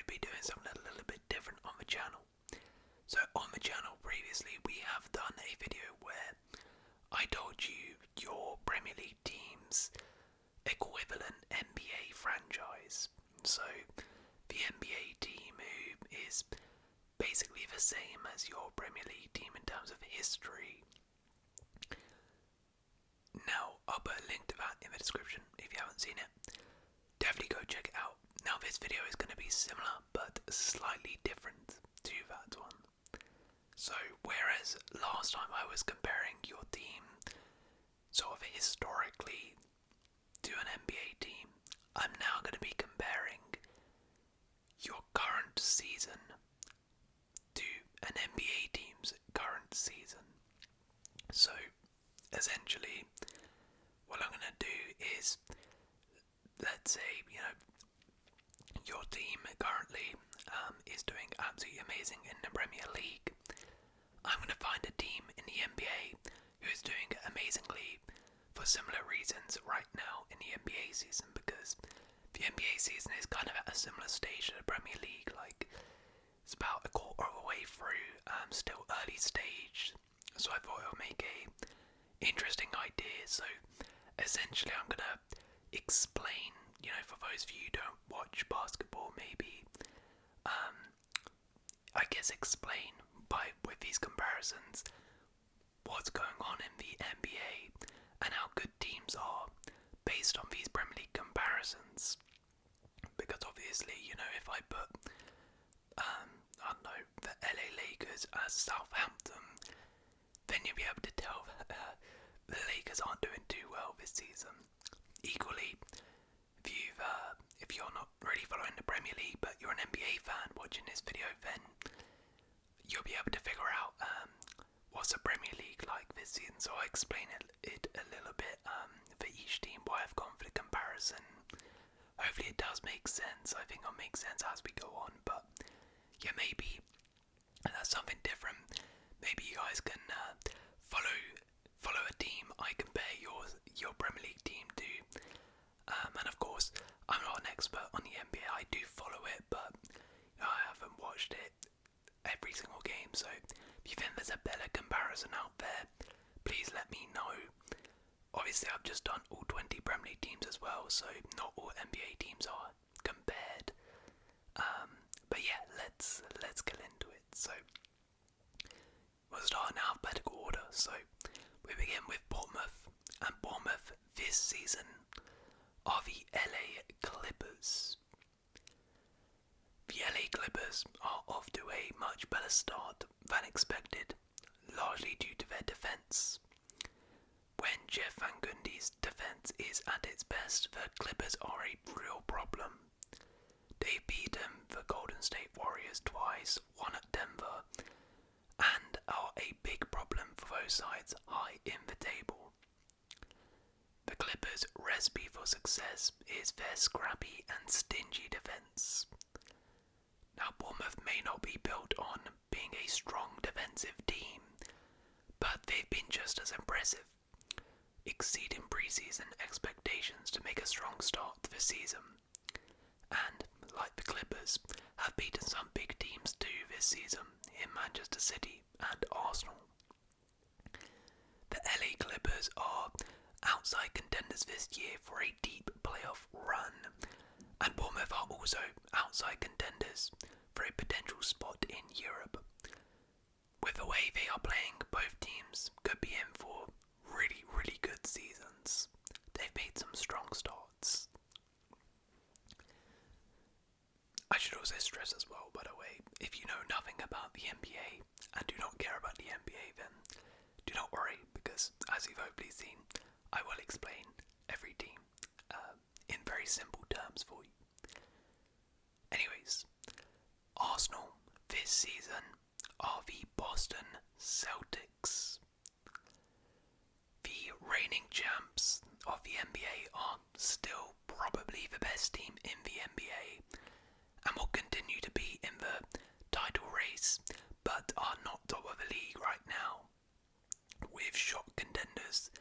be doing something a little bit different on the channel. So on the channel previously we have done a video where I told you your Premier League team's equivalent NBA franchise. So the NBA team who is basically the same as your Premier League team in terms of history. Now I'll put a link to that in the description if you haven't seen it. Definitely go check it out. Now this video is going to be similar but slightly different to that one. So whereas last time I was comparing your team sort of historically to an NBA team, I'm now going to be comparing your current season to an NBA team's current season. So essentially what I'm going to do is, let's say, your team currently is doing absolutely amazing in the Premier League. I'm going to find a team in the NBA who is doing amazingly for similar reasons right now in the NBA season, because the NBA season is kind of at a similar stage to the Premier League. Like, it's about a quarter of the way through, still early stage. So I thought it would make a interesting idea. So essentially I'm going to explain, for those of you who don't watch basketball, maybe, I guess explain with these comparisons what's going on in the NBA and how good teams are based on these Premier League comparisons. Because obviously, if I put, I don't know, the LA Lakers as Southampton, then you'll be able to tell that the Lakers aren't doing too well this season. Equally, if you're not really following the Premier League but you're an NBA fan watching this video, then you'll be able to figure out what's the Premier League like this season. So I'll explain it a little bit for each team, why I've gone for the comparison. Hopefully it does make sense. I think it'll make sense as we go on, but yeah, maybe that's something different. Maybe you guys can follow a team I compare your Premier League team to. And of course, I'm not an expert on the NBA. I do follow it, but I haven't watched it every single game. So if you think there's a better comparison out there, please let me know. Obviously, I've just done all 20 Premier League teams as well, so not all NBA teams are compared. But yeah, let's get into it. So we'll start in alphabetical order. So we begin with Bournemouth, and Bournemouth this season are the LA Clippers. The LA Clippers are off to a much better start than expected, largely due to their defence. When Jeff Van Gundy's defence is at its best, the Clippers are a real problem. They've beaten the Golden State Warriors twice, one at Denver, and are a big problem for both sides high in the table. The Clippers' recipe for success is their scrappy and stingy defence. Now, Bournemouth may not be built on being a strong defensive team, but they've been just as impressive, exceeding pre-season expectations to make a strong start to the season, and, like the Clippers, have beaten some big teams too this season in Manchester City and Arsenal. The LA Clippers are outside contenders this year for a deep playoff run, and Bournemouth are also outside contenders for a potential spot in Europe. With the way they are playing, both teams could be in for really, really good seasons. They've made some strong starts. I should also stress as well, by the way, if you know nothing about the NBA and do not care about the NBA, then do not worry, because as you've hopefully seen, I will explain every team in very simple terms for you. Anyways, Arsenal this season are the Boston Celtics. The reigning champs of the NBA are still probably the best team in the NBA and will continue to be in the title race, but are not top of the league right now, with shock contenders,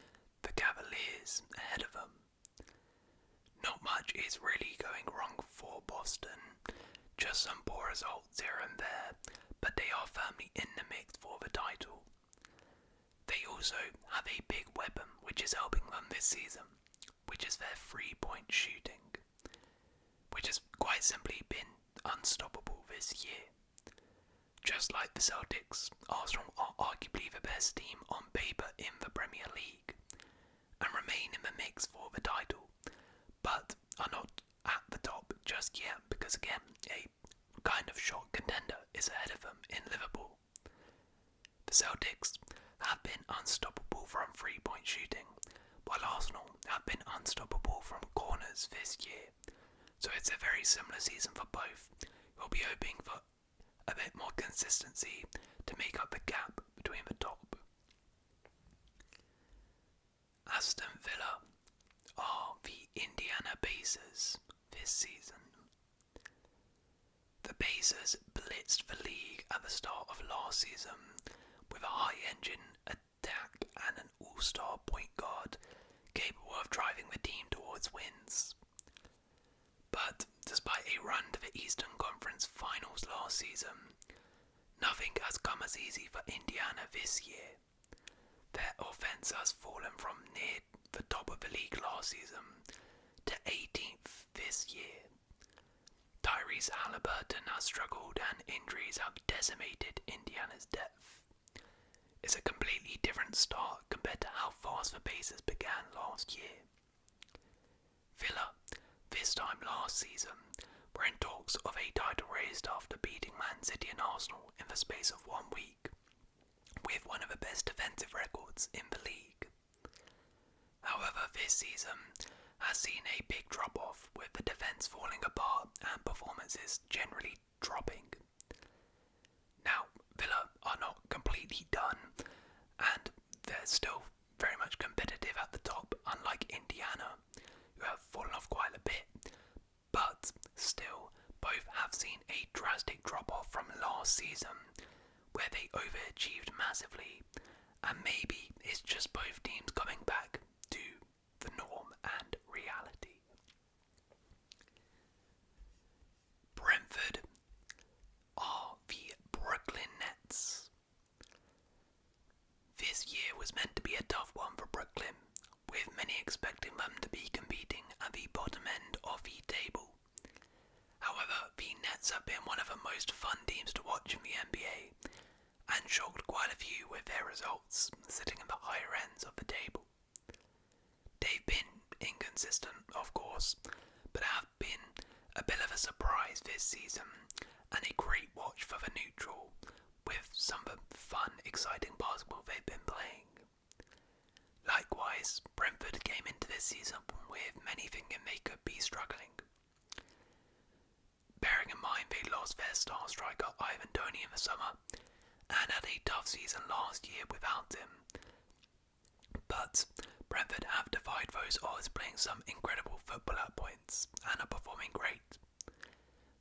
the Cavaliers, ahead of them. Not much is really going wrong for Boston, just some poor results here and there, but they are firmly in the mix for the title. They also have a big weapon which is helping them this season, which is their 3-point shooting, which has quite simply been unstoppable this year. Just like the Celtics, Arsenal are arguably the best team on paper in the Premier League and remain in the mix for the title, but are not at the top just yet because, again, a kind of shock contender is ahead of them in Liverpool. The Celtics have been unstoppable from 3-point shooting, while Arsenal have been unstoppable from corners this year, so it's a very similar season for both. We'll be hoping for a bit more consistency to make up the gap between the top. Aston Villa are the Indiana Pacers this season. The Pacers blitzed the league at the start of last season with a high-engine attack and an all-star point guard capable of driving the team towards wins. But despite a run to the Eastern Conference Finals last season, nothing has come as easy for Indiana this year. Their offense has fallen from near the top of the league last season to 18th this year. Tyrese Halliburton has struggled and injuries have decimated Indiana's depth. It's a completely different start compared to how fast the Pacers began last year. Villa, this time last season, were in talks of a title race after beating Man City and Arsenal in the space of 1 week, with one of the best defensive records in the league. However, this season has seen a big drop-off, with the defence falling apart and performances generally dropping. Now, Villa are not completely done, and they're still very much competitive at the top, unlike Indiana, who have fallen off quite a bit, but still, both have seen a drastic drop-off from last season, where they overachieved massively, and maybe it's just both teams coming back to the norm and reality. Brentford are the Brooklyn Nets. This year was meant to be a tough one for Brooklyn, with many expecting them to be competing at the bottom end of the table. However, the Nets have been one of the most fun teams to watch in the NBA, and shocked quite a few with their results, sitting in the higher ends of the table. They've been inconsistent, of course, but have been a bit of a surprise this season, and a great watch for the neutral, with some of the fun, exciting basketball they've been playing. Likewise, Brentford came into this season with many thinking they could be struggling. Bearing in mind they lost their star striker Ivan Toney in the summer, and had a tough season last year without him. But Brentford have defied those odds, playing some incredible football at points, and are performing great.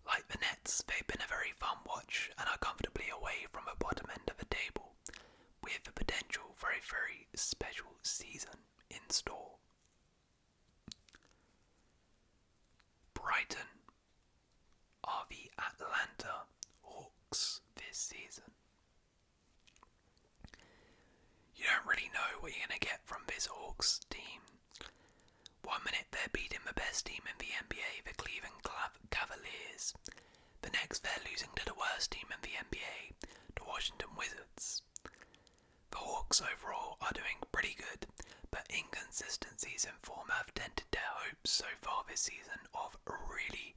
Like the Nets, they've been a very fun watch, and are comfortably away from the bottom end of the table, with the potential for a very special season in store. Brighton are the Atlanta Hawks this season. You don't really know what you're going to get from this Hawks team. 1 minute they're beating the best team in the NBA, the Cleveland Cavaliers. The next they're losing to the worst team in the NBA, the Washington Wizards. The Hawks overall are doing pretty good, but inconsistencies in form have dented their hopes so far this season of really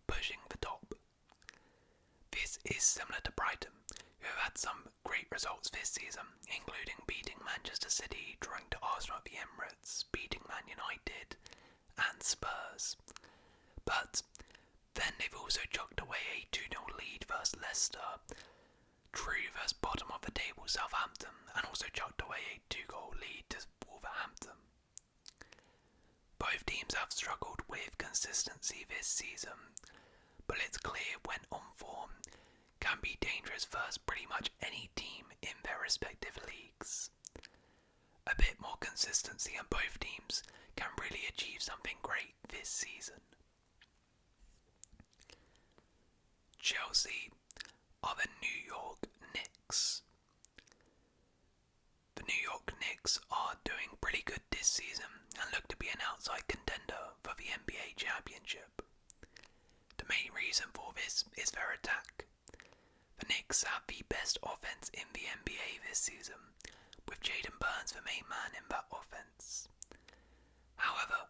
pushing the top. This is similar to Brighton, who have had some great results this season, including beating Manchester City, drawing to Arsenal at the Emirates, beating Man United and Spurs. But then they've also chucked away a 2-0 lead versus Leicester, drew versus bottom of the table Southampton, and also chucked away a 2-goal lead to Wolverhampton. Both teams have struggled with consistency this season, but it's clear when on form can be dangerous versus pretty much any team in their respective leagues. A bit more consistency and both teams can really achieve something great this season. Chelsea are the New York Knicks. The New York Knicks are doing pretty good this season and look to be an outside contender for the NBA championship. The main reason for this is their attack. The Knicks have the best offense in the NBA this season, with Jaden Burns the main man in that offense. However,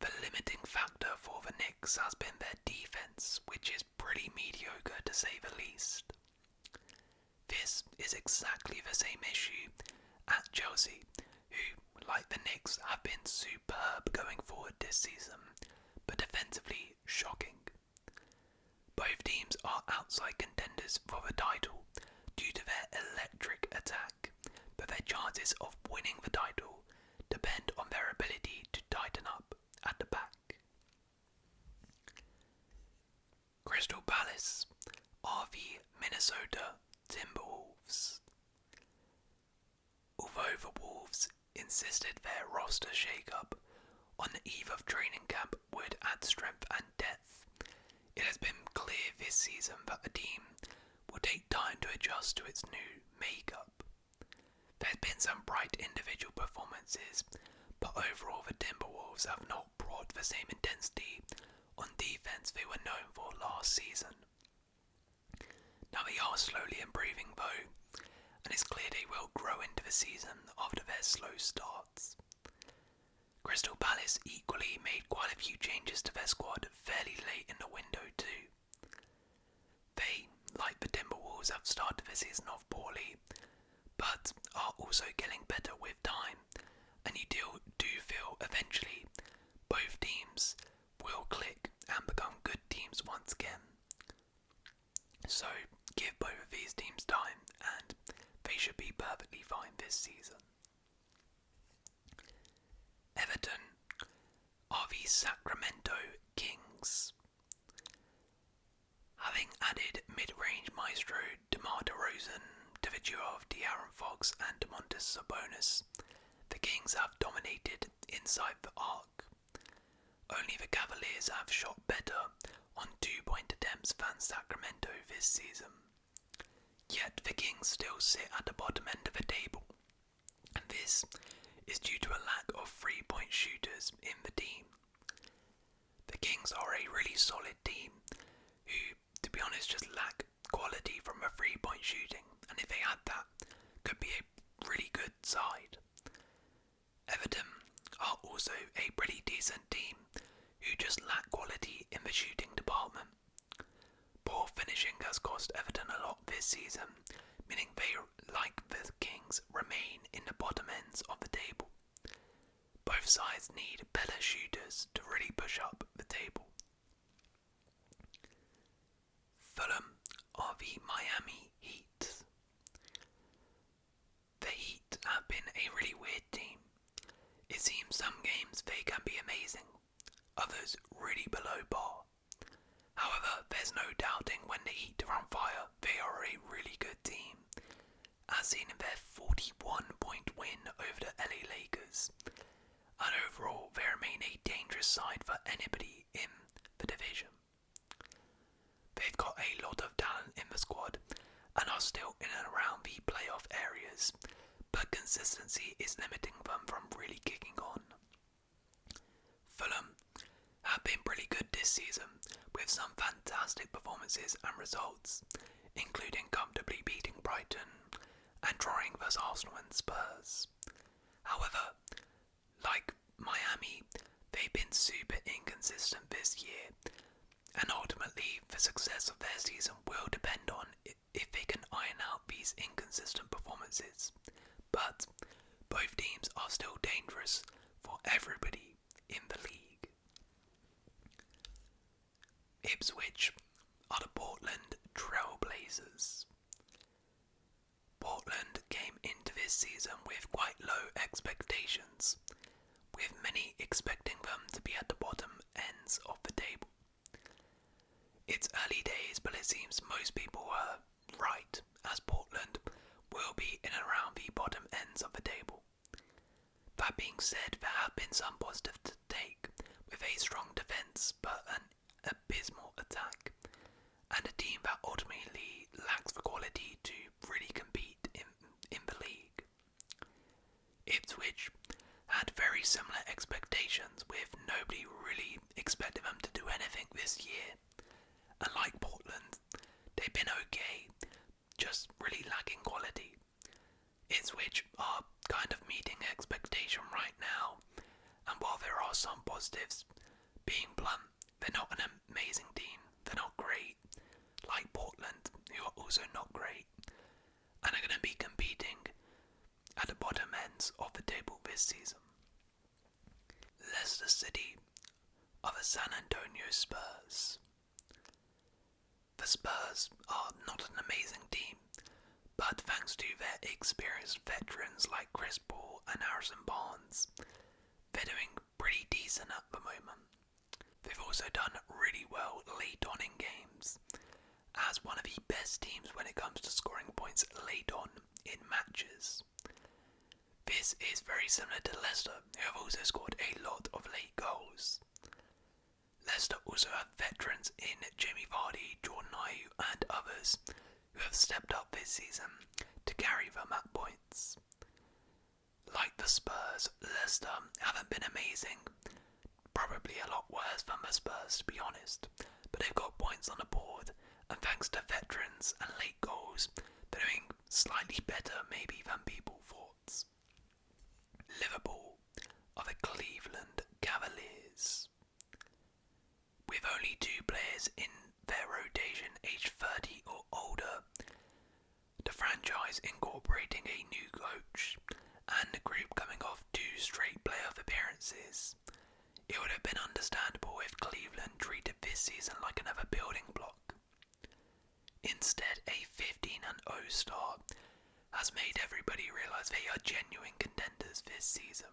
the limiting factor for the Knicks has been their defense, which is pretty mediocre to say the least. This is exactly the same issue at Chelsea, who, like the Knicks, have been superb going forward this season, but defensively shocking. Both teams are outside contenders for the title due to their electric attack, but their chances of winning the title depend on their ability to tighten up at the back. Crystal Palace are the Minnesota Timberwolves. Although the Wolves insisted their roster shake-up on the eve of training camp would add strength and depth, it has been clear this season that the team will take time to adjust to its new makeup. There's been some bright individual performances, but overall the Timberwolves have not brought the same intensity on defense they were known for last season. Now they are slowly improving though, and it's clear they will grow into the season after their slow starts. Crystal Palace equally made quite a few changes to their squad fairly late in the window too. They, like the Timberwolves, have started the season off poorly, but are also getting better with time, and you do feel eventually both teams will click and become good teams once again. So give both of these teams time and they should be perfectly fine this season. Everton are the Sacramento Kings. Having added mid-range maestro DeMar DeRozan to the duo of De'Aaron Fox and Domantas Sabonis, the Kings have dominated inside the arc. Only the Cavaliers have shot better on 2-point attempts than Sacramento this season. Yet the Kings still sit at the bottom end of the table, and this is due to a lack of 3-point shooters in the team. The Kings are a really solid team who, to be honest, just lack quality from a 3-point shooting, and if they had that, could be a really good side. Everton are also a pretty decent team who just lack quality in the shooting department. Poor finishing has cost Everton a lot this season, meaning they, like the Kings, remain in the bottom ends of the table. Both sides need better shooters to really push up the table. Fulham are the Miami Heat. The Heat have been a really weird team. It seems some games they can be amazing, others really below par. However, there's no doubting when the Heat are on fire, they are a really good team, as seen in their 41-point win over the LA Lakers, and overall they remain a dangerous side for anybody in the division. They've got a lot of talent in the squad and are still in and around the playoff areas, but consistency is limiting them from really kicking on. Fulham have been pretty good this season, with some fantastic performances and results, including comfortably beating Brighton and drawing vs Arsenal and Spurs. However, like Miami, they've been super inconsistent this year, and ultimately the success of their season will depend on if they can iron out these inconsistent performances. But both teams are still dangerous for everybody in the league. Ipswich are the Portland Trailblazers. Portland came into this season with quite low expectations, with many expecting them to be at the bottom ends of the table. It's early days, but it seems most people were right, as Portland will be in and around the bottom ends of the table. That being said, there have been some positives to take, with a strong defence but an abysmal attack, and a team positives. Being blunt, they're not an amazing team. They're not great, like Portland, who are also not great, and are going to be competing at the bottom ends of the table this season. Leicester City are the San Antonio Spurs. The Spurs are not an amazing team, but thanks to their experienced veterans like Chris Paul and Harrison Barnes, they're doing pretty decent at the moment. They've also done really well late on in games, as one of the best teams when it comes to scoring points late on in matches. This is very similar to Leicester, who have also scored a lot of late goals. Leicester also have veterans in Jamie Vardy, Jordan Ayew and others who have stepped up this season to carry them at points. Like the Spurs, Leicester haven't been amazing, probably a lot worse than the Spurs to be honest, but they've got points on the board, and thanks to veterans and late goals, they're doing slightly better maybe than people thought. Liverpool are the Cleveland Cavaliers. With only 2 players in their rotation aged 30 or older, the franchise incorporating a new coach, and the group coming off 2 straight playoff appearances, it would have been understandable if Cleveland treated this season like another building block. Instead, a 15-0 start has made everybody realise they are genuine contenders this season.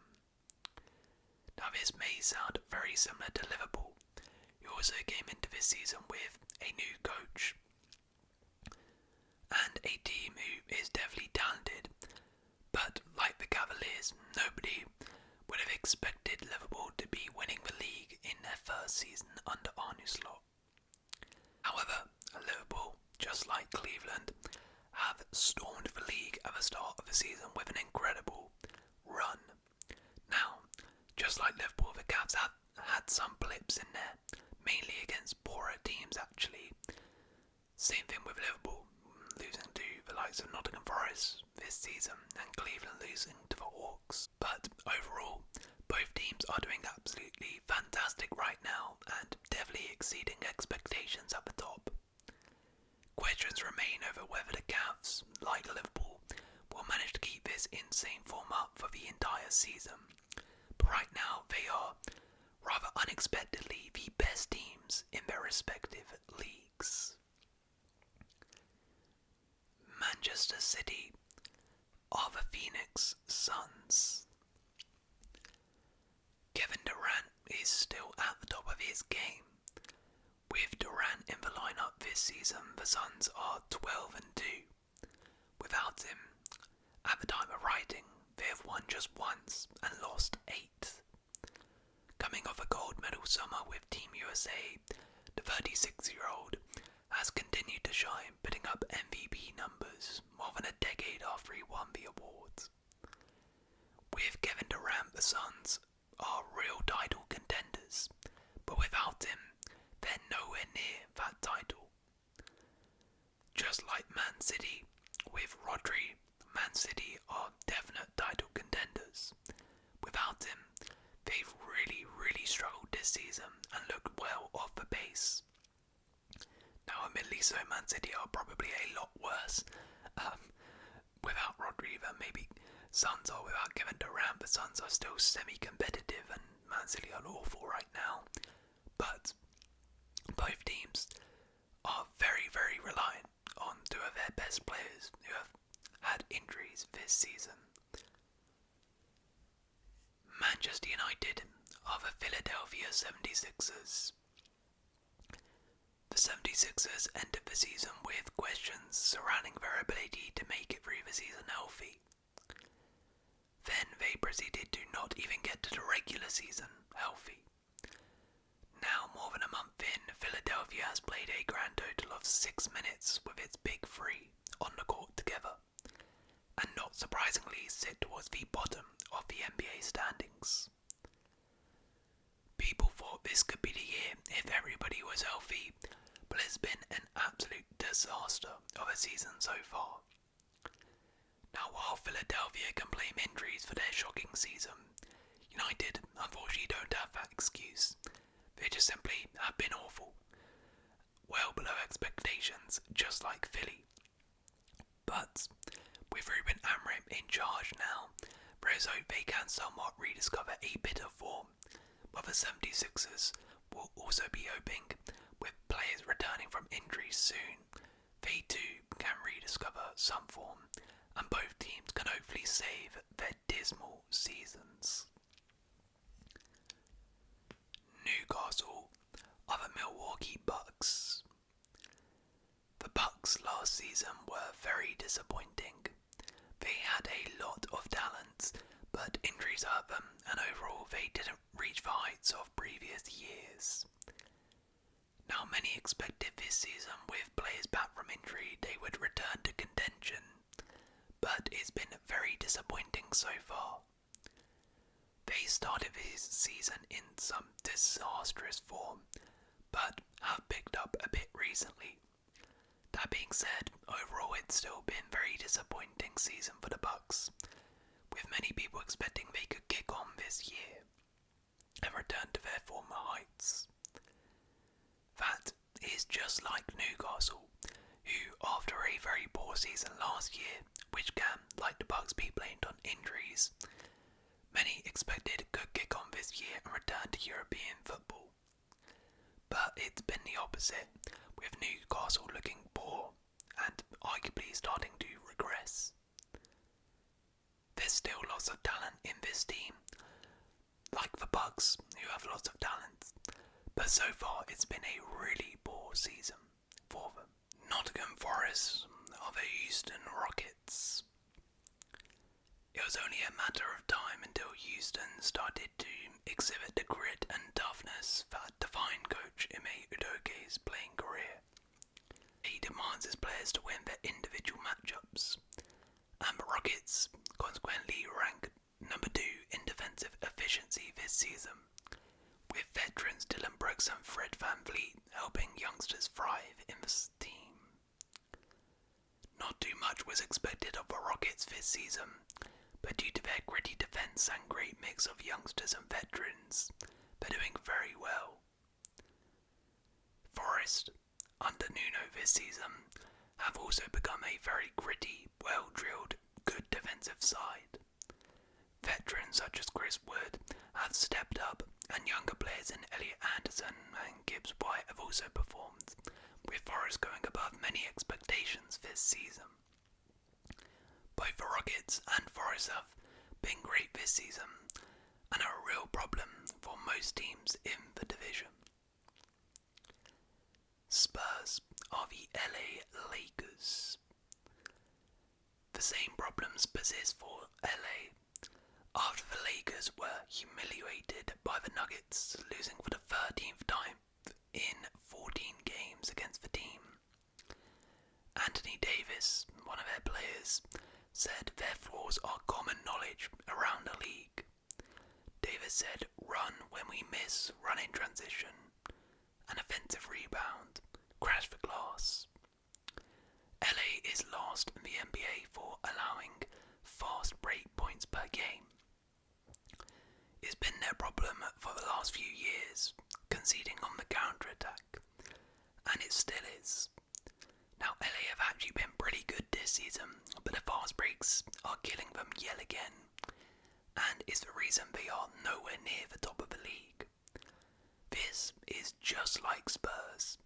Now this may sound very similar to Liverpool, who also came into this season with a new coach and a team who is definitely talented, but like the Cavaliers, nobody would have expected Liverpool to be winning the league in their first season under Arne Slot. However, Liverpool, just like Cleveland, have stormed the league at the start of the season with an incredible run. Now, just like Liverpool, the Cavs have had some blips in there, mainly against poorer teams actually. Same thing with Liverpool, losing to the likes of Nottingham Forest this season and Cleveland losing to the Hawks. But overall, both teams are doing absolutely fantastic right now and definitely exceeding expectations at the top. Questions remain over whether the Cavs, like Liverpool, will manage to keep this insane form up for the entire season. But right now, they are, rather unexpectedly, the best teams in their respective leagues. Manchester City are the Phoenix Suns. Kevin Durant is still at the top of his game. With Durant in the lineup this season, the Suns are 12-2. Without him, at the time of writing, they have won just once and lost 8. Coming off a gold medal summer with Team USA, the 36-year-old has continued to shine, putting up MVP numbers more than a decade after he won the awards. With Kevin Durant, the Suns are real title contenders, but without him, they're nowhere near that title. Just like Man City, with Rodri, Man City are definite title contenders. Without him, they've really struggled this season and look well off the pace. Now admittedly so, Man City are probably a lot worse without Rodri than maybe Suns are without Kevin Durant. The Suns are still semi-competitive and Man City are awful right now. But both teams are very reliant on 2 of their best players who have had injuries this season. Manchester United are the Philadelphia 76ers. The 76ers ended the season with questions surrounding their ability to make it through the season healthy. Then they proceeded to not even get to the regular season healthy. Now, more than a month in, Philadelphia has played a grand total of 6 minutes with its big 3 on the court together, and not surprisingly sit towards the bottom of the NBA standings. People thought this could be the year if everybody was healthy, but it's been an absolute disaster of a season so far. Now, while Philadelphia can blame injuries for their shocking season, United unfortunately don't have that excuse. They just simply have been awful. Well below expectations, just like Philly. But with Ruben Amorim in charge now, there is hope they can somewhat rediscover a bit of form. But the 76ers will also be hoping, with players returning from injuries soon, they too can rediscover some form, and both teams can hopefully save their dismal seasons. Newcastle are the Milwaukee Bucks. The Bucks last season were very disappointing. They had a lot of talent, but injuries hurt them, and overall they didn't reach the heights of previous years. Now many expected this season, with players back from injury, they would return to contention, but it's been very disappointing so far. They started this season in some disastrous form, but have picked up a bit recently. That being said, overall it's still been a very disappointing season for the Bucks, with many people expecting they could kick on this year and return to their former heights. That is just like Newcastle, who after a very poor season last year, which can, like the Bucks, be blamed on injuries, many expected could kick on this year and return to European football. But it's been the opposite, with Newcastle looking poor and arguably starting to regress. There's still lots of talent in this team, like the Bucks, who have lots of talent, but so far it's been a really poor season for them. Nottingham Forest are the Houston Rockets. It was only a matter of time until Houston started to exhibit the grit and toughness that defined coach Ime Udoka's playing career. He demands his players to win their individual matchups, and the Rockets consequently rank number 2 in defensive efficiency this season, with veterans Dylan Brooks and Fred VanVleet helping youngsters thrive in this team. Not too much was expected of the Rockets this season, but due to their gritty defence and great mix of youngsters and veterans, they're doing very well. Forest, under Nuno this season, have also become a very gritty, well-drilled, good defensive side. Veterans such as Chris Wood have stepped up, and younger players in Elliot Anderson and Gibbs White have also performed, with Forest going above many expectations this season. Both the Rockets and Forest have been great this season and are a real problem for most teams in the division. Spurs are the LA Lakers. The same problems persist for LA after the Lakers were humiliated by the Nuggets, losing for the 13th time in 14 games against the team. Anthony Davis, one of their players, said their flaws are common knowledge around the league. Davis said, "Run when we miss, run in transition, an offensive rebound, crash the glass." LA is last in the NBA for allowing fast break points per game. It's been their problem for the last few years, conceding on the counter-attack, and it still is. Now LA have actually been pretty good this season, but the fast breaks are killing them yet again, and is the reason they are nowhere near the top of the league. This is just like Spurs.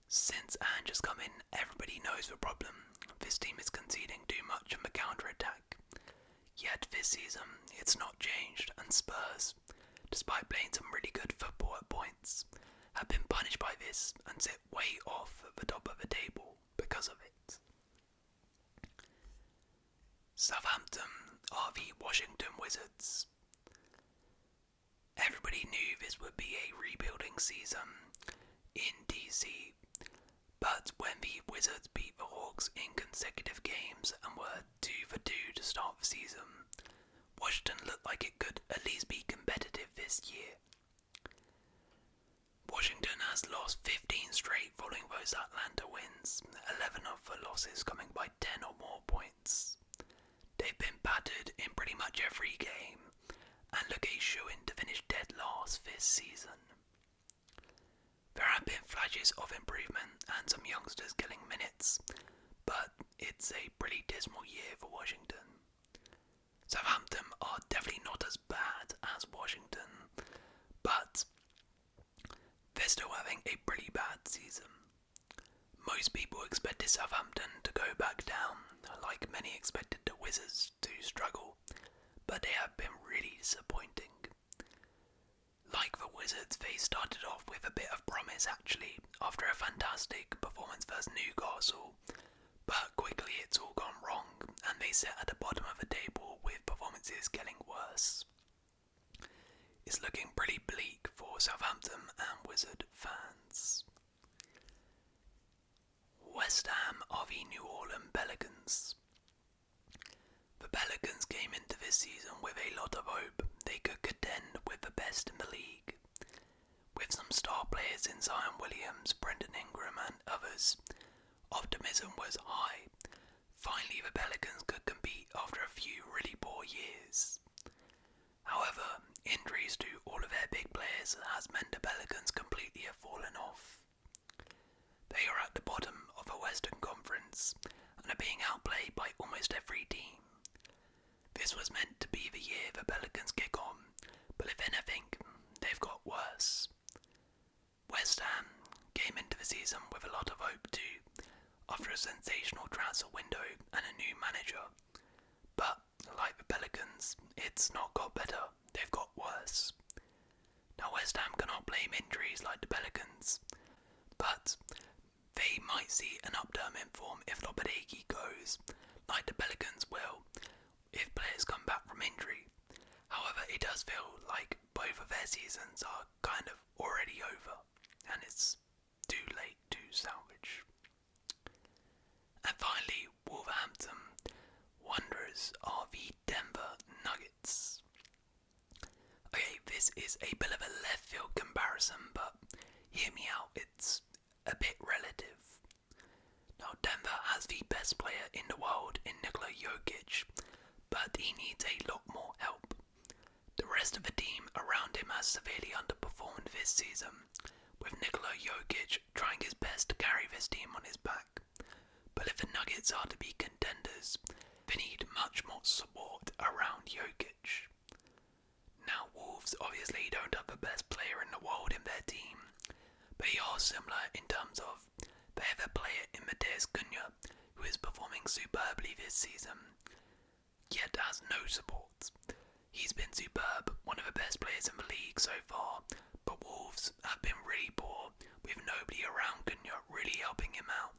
Since Ange has come in, everybody knows the problem. This team is conceding too much on the counter-attack. Yet this season, it's not changed, and Spurs, despite playing some really good football at points, have been punished by this and sit way off at the top of the table because of it. Southampton are the Washington Wizards. Everybody knew this would be a rebuilding season in DC, but when the Wizards beat the Hawks in consecutive games and were 2-2 to start the season, Washington looked like it could at least be competitive this year. Washington has lost 15 straight following those Atlanta wins, 11 of the losses coming by 10 or more points. They've been battered in pretty much every game and look a shoo-in this season. There have been flashes of improvement and some youngsters getting minutes, but it's a pretty dismal year for Washington. Southampton are definitely not as bad as Washington, but they're still having a pretty bad season. Most people expected Southampton to go back down, like many expected the Wizards to struggle, but they have been really disappointing. Like the Wizards, they started off with a bit of promise actually, after a fantastic performance versus Newcastle, but quickly it's all gone wrong, and they sit at the bottom of the table with performances getting worse. It's looking pretty bleak for Southampton and Wizard fans. West Ham are the New Orleans Pelicans. The Pelicans came into this season with a lot of hope they could contend with the best in the league. With some star players in Zion Williams, Brendan Ingram and others, optimism was high. Finally the Pelicans could compete after a few really poor years. However, injuries to all of their big players has meant the Pelicans completely have fallen off. They are at the bottom of the Western Conference and are being outplayed by almost every team. This was meant to be the year the Pelicans kick on, but if anything, they've got worse. West Ham came into the season with a lot of hope too, after a sensational transfer window and a new manager. But, like the Pelicans, it's not got better, they've got worse. Now West Ham cannot blame injuries like the Pelicans, but they might see an upturn in form if Lopetegui goes, like the Pelicans will, if players come back from injury. However, it does feel like both of their seasons are kind of already over, and it's too late to salvage. And finally, Wolverhampton Wanderers are the Denver Nuggets. Okay, this is a bit of a left field comparison, but hear me out, it's a bit relative. Now, Denver has the best player in the world in Nikola Jokic, but he needs a lot more help. The rest of the team around him has severely underperformed this season, with Nikola Jokic trying his best to carry this team on his back. But if the Nuggets are to be contenders, they need much more support around Jokic. Now, Wolves obviously don't have the best player in the world in their team, but they are similar in terms of they have a player in Mateus Cunha who is performing superbly this season, yet has no support. He's been superb, one of the best players in the league so far, but Wolves have been really poor, with nobody around Cunha really helping him out.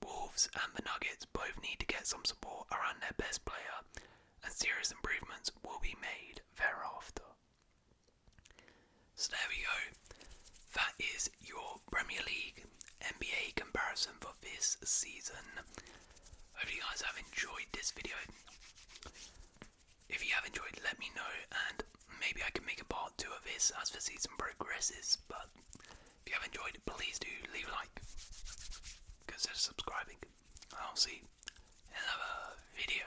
Wolves and the Nuggets both need to get some support around their best player, and serious improvements will be made thereafter. So there we go. That is your Premier League NBA comparison for this season. Hope you guys have enjoyed this video. If you have enjoyed, let me know, and maybe I can make a part 2 of this as the season progresses. But if you have enjoyed, please do leave a like, consider subscribing, and I'll see you in another video.